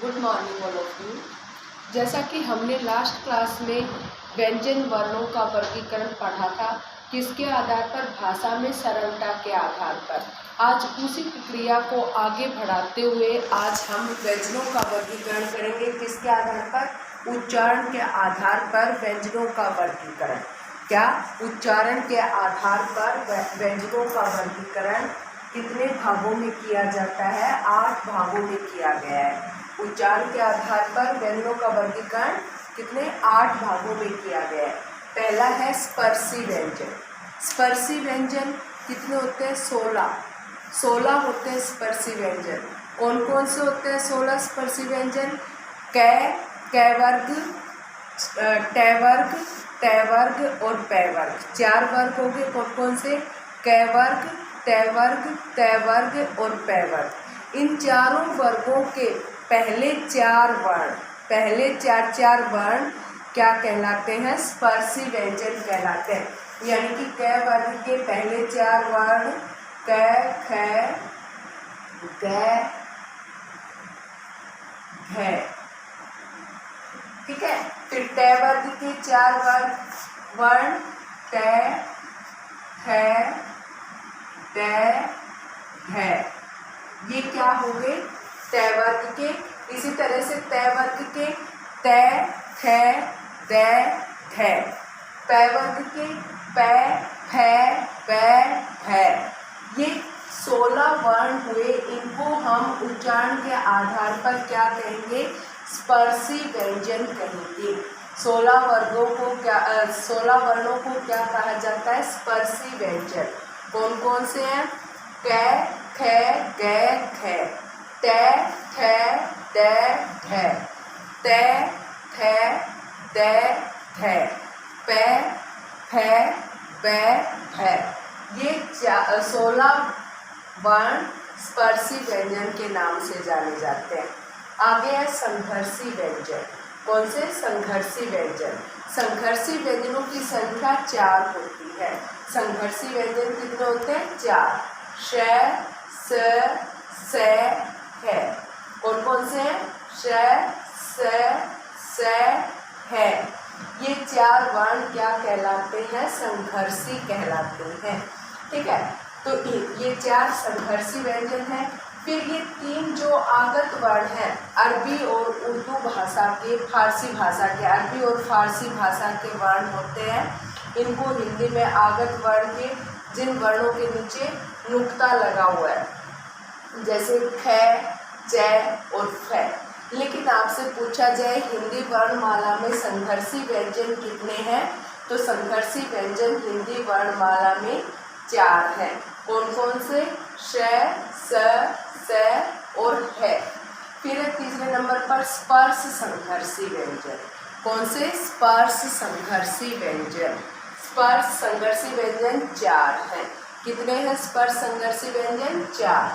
Good morning all of you. जैसा कि हमने लास्ट क्लास में व्यंजन वर्णों का वर्गीकरण पढ़ा था, किसके आधार पर? भाषा में सरलता के आधार पर। आज उसी प्रक्रिया को आगे बढ़ाते हुए आज हम व्यंजनों का वर्गीकरण करेंगे। किसके आधार पर? उच्चारण के आधार पर व्यंजनों का वर्गीकरण। क्या? उच्चारण के आधार पर व्यंजनों का वर्गीकरण कितने भागों में किया जाता है? 8 भागों में किया गया है। उच्चारण के आधार पर व्यंजनों का वर्गीकरण कितने? 8 भागों में किया गया है। पहला है स्पर्शी व्यंजन। स्पर्शी व्यंजन कितने होते हैं? 16 होते हैं स्पर्शी व्यंजन। कौन कौन से होते हैं 16 स्पर्शी व्यंजन? कै वर्ग, टे वर्ग, टे वर्ग और पै वर्ग। 4 वर्ग हो गए। कौन कौन से? कै वर्ग, टे वर्ग, टे वर्ग और पै वर्ग। इन चारों वर्गों के पहले 4 वर्ण क्या कहलाते हैं? स्पर्शी व्यंजन कहलाते हैं। यानी कि कै वर्ग के पहले 4 वर्ण कै, ख, ग, घ, ठीक है। फिर टे वर्ग के 4 वर्ण टे, ख, टे, घ। ये क्या हो गए? टे वर्ग के। इसी तरह से टे वर्ग के ते, थे, दे, थे। पै वर्ग के पै, फै, पै, भै। ये 16 वर्ण हुए। इनको हम उच्चारण के आधार पर क्या कहेंगे? स्पर्शी व्यंजन कहेंगे। 16 वर्णों को क्या कहा जाता है? स्पर्शी व्यंजन। कौन कौन से हैं? कै, ख, ग, घ, टे, थे, दे, ढे, ते, थे, दे, ढे, पै, फै, पै, भै। ये 16 वर्ण स्पर्शी व्यंजन के नाम से जाने जाते हैं। आगे है संघर्षी व्यंजन। कौन से? संघर्षी व्यंजन। संघर्षी व्यंजनों की संख्या 4 होती है। संघर्षी व्यंजन कितने होते हैं? 4। श, स, है। कौन कौन से हैं? श, स, है। ये 4 वर्ण क्या कहलाते हैं? संघर्षी कहलाते हैं। ठीक है। तो ये 4 संघर्षी व्यंजन हैं। फिर ये 3 जो आगत वर्ण हैं, अरबी और उर्दू भाषा के, फारसी भाषा के, अरबी और फारसी भाषा के वर्ण होते हैं। इनको हिंदी में आगत वर्ण के, जिन वर्णों के नीचे नुक्ता लगा हुआ है, जैसे ख, जय और फै। लेकिन आपसे पूछा जाए हिंदी वर्णमाला में संघर्षी व्यंजन कितने हैं, तो संघर्षी व्यंजन हिंदी वर्णमाला में 4 हैं। कौन कौन से? श, स और है। फिर तीसरे नंबर पर स्पर्श संघर्षी व्यंजन। कौन से? स्पर्श संघर्षी व्यंजन। स्पर्श संघर्षी व्यंजन 4 हैं। कितने हैं स्पर्श संघर्षी व्यंजन? 4।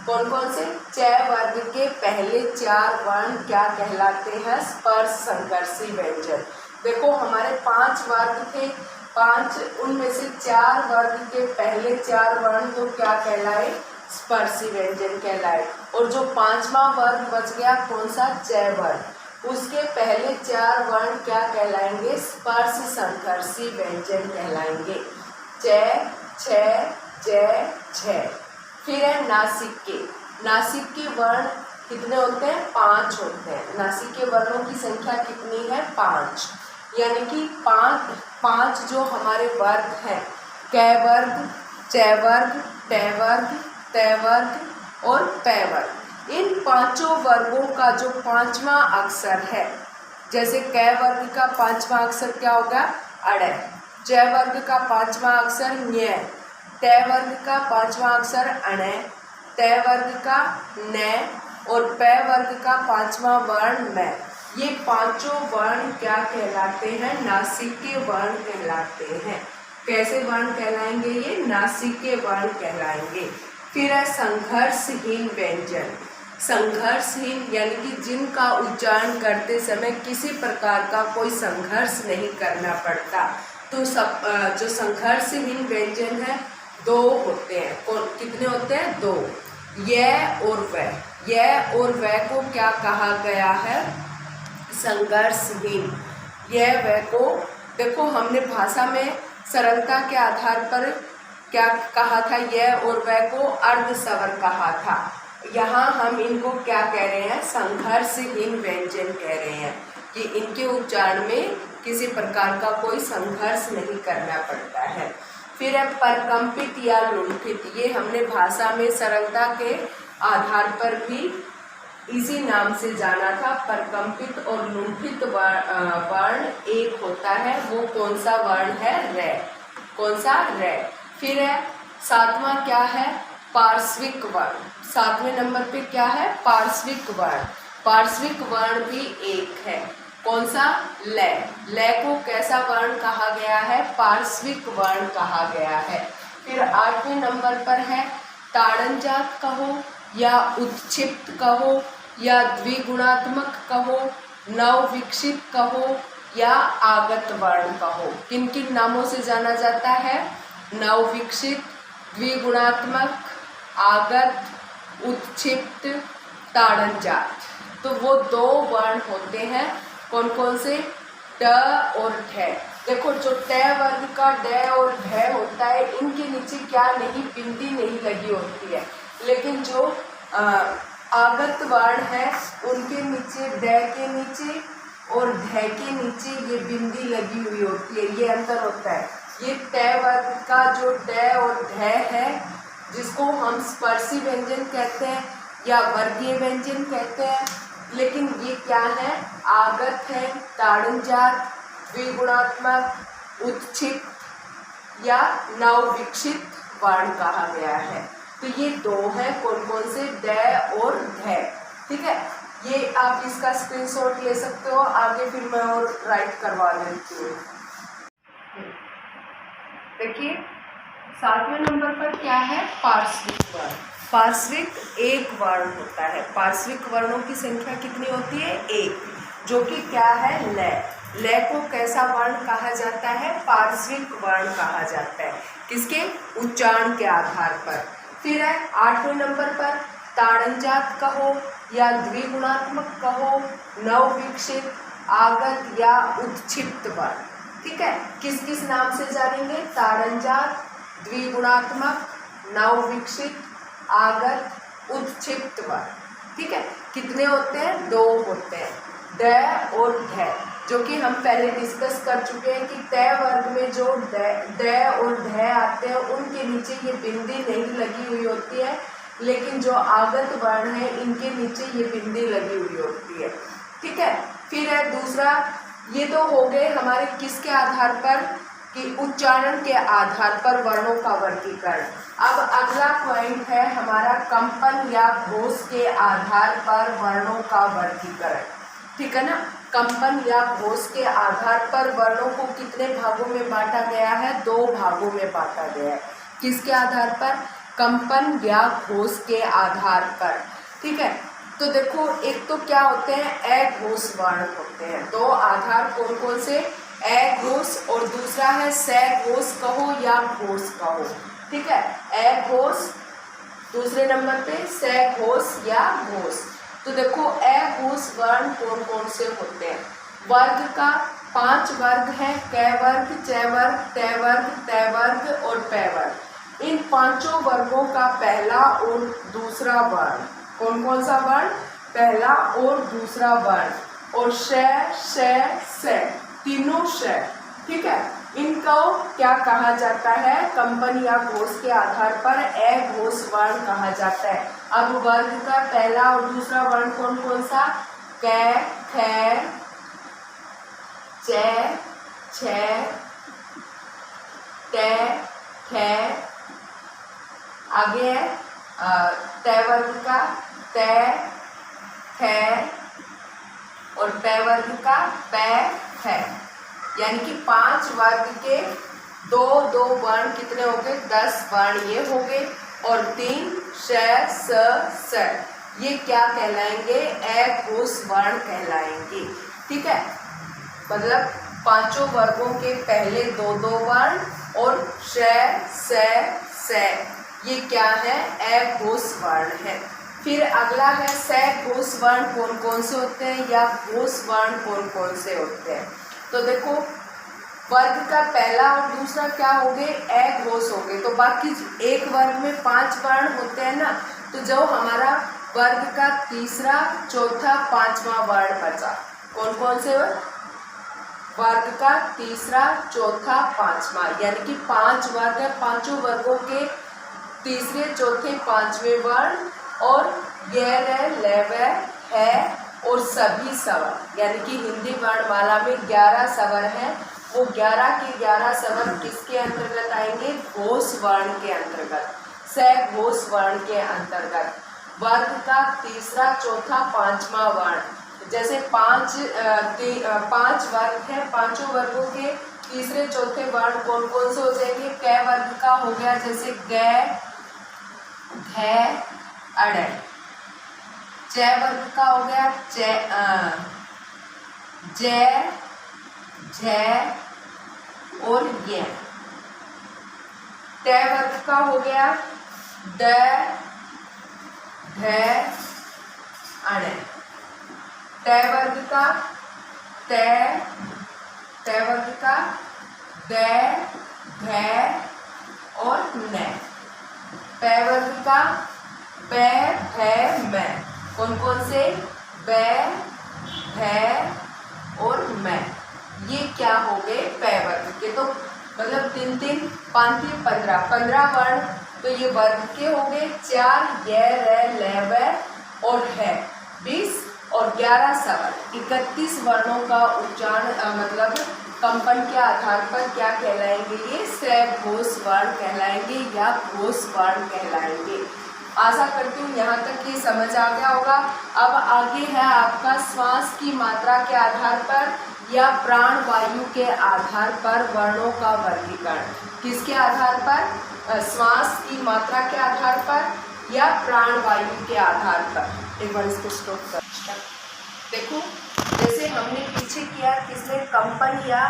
कौन कौन से? च वर्ग के पहले 4 वर्ण क्या कहलाते हैं? स्पर्श संघर्षी व्यंजन। देखो हमारे 5 वर्ग थे, 5 उनमें से 4 वर्ग के पहले 4 वर्ण तो क्या कहलाए? स्पर्शी व्यंजन कहलाए। और जो 5वां वर्ग बच गया, कौन सा? च वर्ग, उसके पहले 4 वर्ण क्या कहलाएंगे? स्पर्श संघर्षी व्यंजन कहलाएंगे। च, छ, ज, झ। फिर है नासिक के वर्ण कितने होते हैं? 5 होते हैं। नासिक के वर्णों की संख्या कितनी है? 5। यानी कि 5 जो हमारे वर्ग हैं, कै वर्ग, च वर्ग, टे वर्ग, ते वर्ग और पै वर्ग। इन 5 वर्गों का जो 5वां अक्षर है, जैसे कै वर्ग का 5वां अक्षर क्या होगा? अड़। च वर्ग का 5वां अक्षर न्य। टे वर्ग का 5वां अक्षर अण। ते वर्ग का न और पै वर्ग का 5वां वर्ण मै। ये 5 वर्ण क्या कहलाते हैं? नासिक वर्ण कहलाते हैं। कैसे वर्ण कहलाएंगे ये? नासिक वर्ण कहलाएंगे। फिर है संघर्षहीन व्यंजन। संघर्षहीन यानी कि जिनका उच्चारण करते समय किसी प्रकार का कोई संघर्ष नहीं करना पड़ता, तो जो संघर्षहीन व्यंजन है 2 होते हैं। कितने होते हैं? 2। य और वै। यह और वह को क्या कहा गया है? संघर्षहीन। यह वह को, देखो हमने भाषा में सरलता के आधार पर क्या कहा था? यह और वह को अर्ध स्वर कहा था। यहाँ हम इनको क्या कह रहे हैं? संघर्षहीन व्यंजन कह रहे हैं कि इनके उच्चारण में किसी प्रकार का कोई संघर्ष नहीं करना पड़ता है। फिर है परकंपित या लुंठित। ये हमने भाषा में सरलता के आधार पर भी इसी नाम से जाना था। परकंपित और लुंठित वर्ण एक होता है, वो कौन सा वर्ण है? रे। कौन सा? रे। फिर है सातवां क्या है? पार्श्विक वर्ण। 7वें नंबर पे क्या है? पार्श्विक वर्ण। पार्श्विक वर्ण भी एक है, कौन सा? ले। ले को कैसा वर्ण कहा गया है? पार्श्विक वर्ण कहा गया है। फिर 8वें नंबर पर है ताड़नजात कहो या उत्क्षिप्त कहो या द्विगुणात्मक कहो, नवविकसित कहो या आगत वर्ण कहो। किन किन नामों से जाना जाता है? नवविकसित, द्विगुणात्मक, आगत, उत्क्षिप्त, ताड़नजात। तो वो 2 वर्ण होते हैं, कौन कौन से? ट और ढ। देखो जो ट वर्ग का ड और ढ होता है, इनके नीचे क्या नहीं? बिंदी नहीं लगी होती है। लेकिन जो आगत वर्ण है उनके नीचे, ड के नीचे और ढ के नीचे ये बिंदी लगी हुई होती है। ये अंतर होता है। ये ट वर्ग का जो ड और ढ है, जिसको हम स्पर्शी व्यंजन कहते हैं या वर्गीय व्यंजन कहते हैं, लेकिन ये क्या है? आगत है, ताड़नजात, द्विगुणात्मक, उत्क्षिप्त या नवविकसित वर्ण कहा गया है। तो ये 2 है, कौन कौन से? ड और ढ। ठीक है, ये आप इसका स्क्रीनशॉट ले सकते हो, आगे फिर मैं और राइट करवा देती हूँ। देखिए 7वें नंबर पर क्या है? पार्श्विक वर्ण। पार्श्विक एक वर्ण होता है। पार्श्विक वर्णों की संख्या कितनी होती है? 1, जो कि क्या है? ले। ले को कैसा वर्ण कहा जाता है? पार्श्विक वर्ण कहा जाता है। किसके? उच्चारण के आधार पर। फिर है 8वें नंबर पर ताड़नजात कहो या द्विगुणात्मक कहो, नवविकसित, आगत या उत्क्षिप्त वर्ण। ठीक है, किस किस नाम से जानेंगे? ताड़नजात, द्विगुणात्मक, नवविकसित, आगत, उत्क्षिप्त वर्ण। ठीक है, कितने होते हैं? 2 होते हैं, ड और ढ, जो कि हम पहले डिस्कस कर चुके हैं कि ट वर्ग में जो ड और ढ आते हैं उनके नीचे ये बिंदी नहीं लगी हुई होती है, लेकिन जो आगत वर्ण है इनके नीचे ये बिंदी लगी हुई होती है। ठीक है, फिर है दूसरा, ये तो हो गए हमारे किसके आधार पर? कि उच्चारण के आधार पर वर्णों का वर्गीकरण। अब अगला पॉइंट है हमारा कंपन या घोष के आधार पर वर्णों का वर्गीकरण। ठीक है ना, कंपन या घोष के आधार पर वर्णों को कितने भागों में बांटा गया है? 2 भागों में बांटा गया है। किसके आधार पर? कंपन या घोष के आधार पर। ठीक है, तो देखो एक तो क्या होते हैं? अघोष वर्ण होते हैं। 2 आधार कौन कौन से? अघोष और दूसरा है सघोष कहो या घोष कहो। ठीक है, अघोष, दूसरे नंबर पे सघोष या घोष। तो देखो अघोष वर्ण कौन कौन से होते हैं? वर्ग का 5 वर्ग है, क वर्ग, च वर्ग, त वर्ग, त वर्ग और प वर्ग। इन 5 वर्गों का पहला और दूसरा वर्ण, कौन कौन सा वर्ण? पहला और दूसरा वर्ण, और श, तीनों श। ठीक है, इनको क्या कहा जाता है? कंपन या घोष के आधार पर अघोष वर्ण कहा जाता है। अब वर्ग का पहला और दूसरा वर्ण कौन कौन सा? क, ख, च, छ, त, थ। आगे है त वर्ग का त, थ और प वर्ग का प, थ। यानी कि 5 वर्ग के 2 वर्ण कितने हो गए? 10 वर्ण ये हो गए, और 3 स, ये क्या कहलाएंगे? अघोष वर्ण कहलाएंगे। ठीक है, मतलब 5 वर्गों के पहले 2 वर्ण और श, ये क्या है? अघोष वर्ण है। फिर अगला है स घोष वर्ण कौन कौन से होते हैं या घोष वर्ण कौन कौन से होते हैं। तो देखो वर्ग का पहला और दूसरा क्या हो गए, अघोष हो गए। तो बाकी एक वर्ग में 5 वर्ण होते हैं ना, तो जो हमारा वर्ग का तीसरा, चौथा, पांचवा वर्ण बचा, कौन कौन से वर्ग का तीसरा, चौथा, पांचवा, यानी कि 5 वर्ग है। पांचों वर्गों के तीसरे, चौथे, पांचवें वर्ण और गैर, लव, है और सभी स्वर, यानी कि हिंदी वर्णमाला में 11 स्वर हैं। वो 11 के 11 स्वर किसके अंतर्गत आएंगे, घोष वर्ण के अंतर्गत, स घोष वर्ण के अंतर्गत। वर्ग का तीसरा, चौथा, पांचवा वर्ण, जैसे 5 वर्ग है, पांचों वर्गों के तीसरे, चौथे वर्ण कौन कौन से हो जाएंगे, क वर्ग का हो गया जैसे ग, घ, अड़। च वर्ग का हो गया ज, झ और य। ट वर्ग का हो गया ड, ढ, अण। ट वर्ग का ट वर्ग का द, ध और न। प वर्ग का प, फ, म। कौन कौन से, ब, भ और म। ये क्या हो गए, प वर्ग के। तो मतलब 3 3 5 15 वर्ण, तो ये वर्ग के हो गए। 4 य, र, ल, व और है 20 और 11 स्वर, 31 वर्णों का उच्चारण मतलब कंपन के आधार पर क्या कहलाएंगे, ये सघोष वर्ण कहलाएंगे या घोष वर्ण कहलाएंगे। आशा करती हूँ यहाँ तक ये समझ आ गया होगा। अब आगे है आपका श्वास की मात्रा के आधार पर या प्राण वायु के आधार पर वर्णों का वर्गीकरण। किसके आधार पर, श्वास की मात्रा के आधार पर या प्राण वायु के आधार पर। एक बार इसको स्टॉप कर। देखो जैसे हमने पीछे किया किसने, कंपन या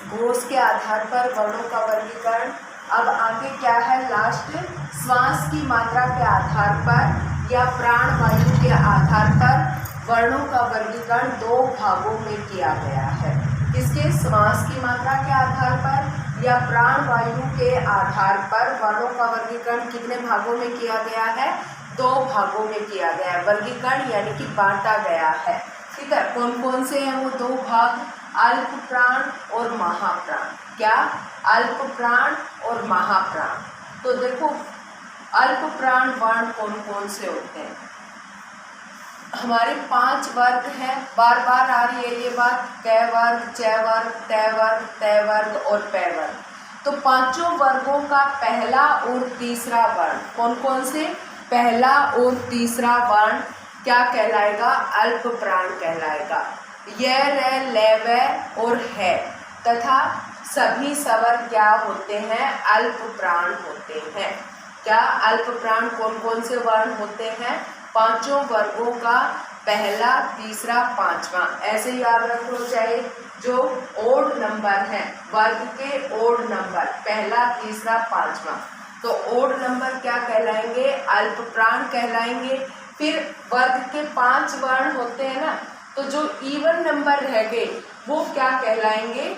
घोष के आधार पर वर्णों का वर्गीकरण। अब आगे क्या है लास्ट, श्वास की मात्रा के आधार पर या प्राण वायु के आधार पर वर्णों का वर्गीकरण 2 भागों में किया गया है। किसके, श्वास की मात्रा के आधार पर या प्राण वायु के आधार पर वर्णों का वर्गीकरण कितने भागों में किया गया है, 2 भागों में किया गया है। वर्गीकरण यानी कि बांटा गया है। ठीक है, कौन कौन से हैं वो 2 भाग, अल्प प्राण और महाप्राण। क्या, अल्प प्राण और महाप्राण। तो देखो अल्प प्राण वर्ण कौन कौन से होते हैं, हमारे 5 वर्ग हैं, बार बार आ रही है ये बात, क वर्ग, च वर्ग, त वर्ग, त वर्ग और प वर्ग। तो पांचों वर्गों का पहला और तीसरा वर्ण कौन कौन से, पहला और तीसरा वर्ण क्या कहलाएगा, अल्प प्राण कहलाएगा। य, र, ल, व और है तथा सभी स्वर क्या होते हैं, अल्प प्राण होते हैं। क्या, अल्प प्राण कौन कौन से वर्ण होते हैं, पांचों वर्गों का पहला, तीसरा, पांचवा। ऐसे याद रखो, चाहे जो ओड नंबर है, वर्ग के ओड नंबर पहला, तीसरा, पांचवा, तो ओड नंबर क्या कहलाएंगे, अल्प प्राण कहलाएंगे। फिर वर्ग के 5 वर्ण होते हैं ना, तो जो इवन नंबर रह गए वो क्या कहलाएंगे,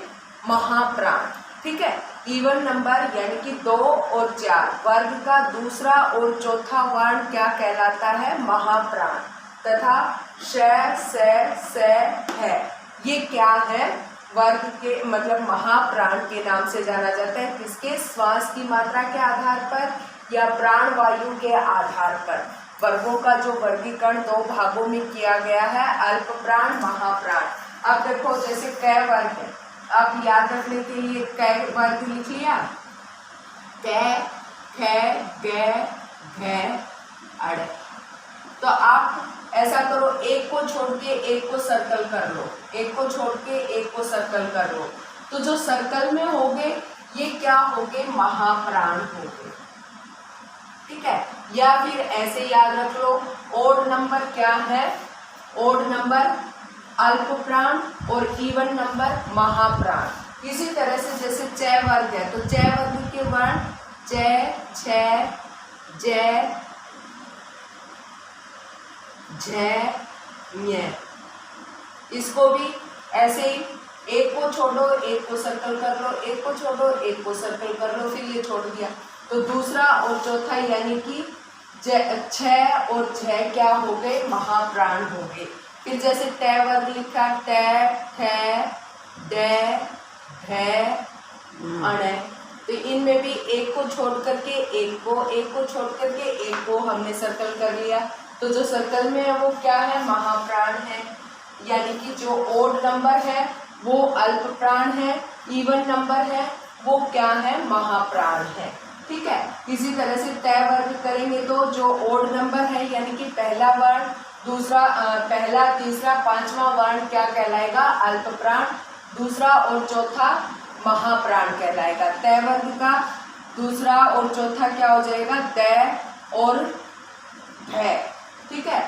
महाप्राण। ठीक है, इवन नंबर यानी कि 2 और 4, वर्ग का दूसरा और चौथा वर्ण क्या कहलाता है, महाप्राण। तथा श, स, है, ये क्या है, वर्ग के मतलब महाप्राण के नाम से जाना जाता है। किसके, श्वास की मात्रा के आधार पर या प्राण वायु के आधार पर वर्गों का जो वर्गीकरण 2 भागों में किया गया है, अल्प प्राण, महाप्राण। अब देखो जैसे क वर्ग है, अब याद रखने के लिए क वर्ग लिख लिया, क, ख, ग, घ, अड़। तो आप ऐसा करो, एक को छोड़ के एक को सर्कल कर लो, एक को छोड़ के एक को सर्कल कर लो। तो जो सर्कल में होंगे ये क्या होंगे, महाप्राण होंगे। ठीक है, या फिर ऐसे याद रख लो, ओड नंबर क्या है, ओड नंबर अल्प प्राण और इवन नंबर महाप्राण। इसी तरह से जैसे च वर्ग है, तो च वर्ग के वर्ण च, छ, ज, झ ञ। इसको भी ऐसे ही एक को छोड़ो, एक को सर्कल कर लो, एक को छोड़ो, एक को सर्कल कर लो, फिर ये छोड़ दिया तो दूसरा और चौथा यानी कि छ और झ क्या हो गए, महाप्राण हो गए। फिर जैसे ट वर्ग लिखा, ट ठ ड ढ अण, तो इनमें भी एक को छोड़ करके एक को छोड़ करके एक को हमने सर्कल कर लिया। तो जो सर्कल में है वो क्या है, महाप्राण है। यानी कि जो ओड नंबर है वो अल्प प्राण है, इवन नंबर है वो क्या है, महाप्राण है। ठीक है, इसी तरह से तय वर्ग करेंगे तो जो ओड नंबर है यानी कि पहला वर्ण, दूसरा पहला, तीसरा, पांचवा वर्ण क्या कहलाएगा, अल्प प्राण, दूसरा और चौथा महाप्राण कहलाएगा। तय वर्ग का दूसरा और चौथा क्या हो जाएगा, द और ढ। ठीक है,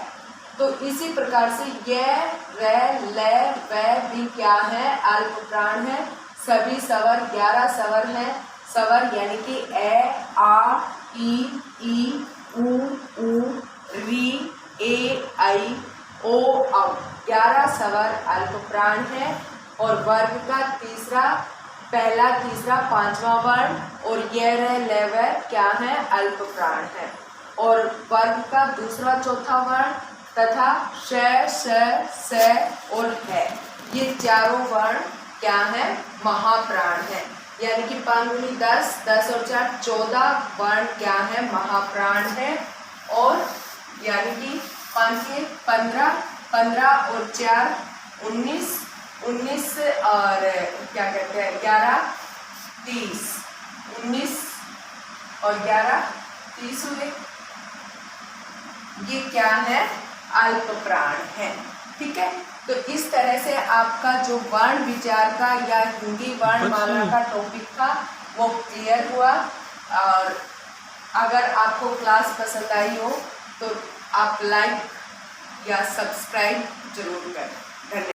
तो इसी प्रकार से य र ल व भी क्या है, अल्प प्राण है। सभी स्वर 11 स्वर हैं। स्वर यानी कि ए आ ई उ री ए ऐ ओ औ, 11 स्वर अल्प प्राण है। और वर्ग का तीसरा, पहला, तीसरा, पांचवा वर्ण और य र ल व क्या है, अल्प प्राण है। और वर्ग का दूसरा, चौथा वर्ण तथा श स और है, ये चारों वर्ण क्या है, महाप्राण है। यानी कि 5 × 10, 10 और 4 14 वर्ण क्या है, महाप्राण है। और यानी कि 5 के 15, 15 और 4 19, 19 और क्या कहते हैं 11 30, 19 और 11 30 हुए, ये क्या है, अल्प प्राण है। ठीक है, तो इस तरह से आपका जो वर्ण विचार का या हिंदी वर्णमाला का टॉपिक था वो क्लियर हुआ। और अगर आपको क्लास पसंद आई हो तो आप लाइक या सब्सक्राइब जरूर करें। धन्यवाद।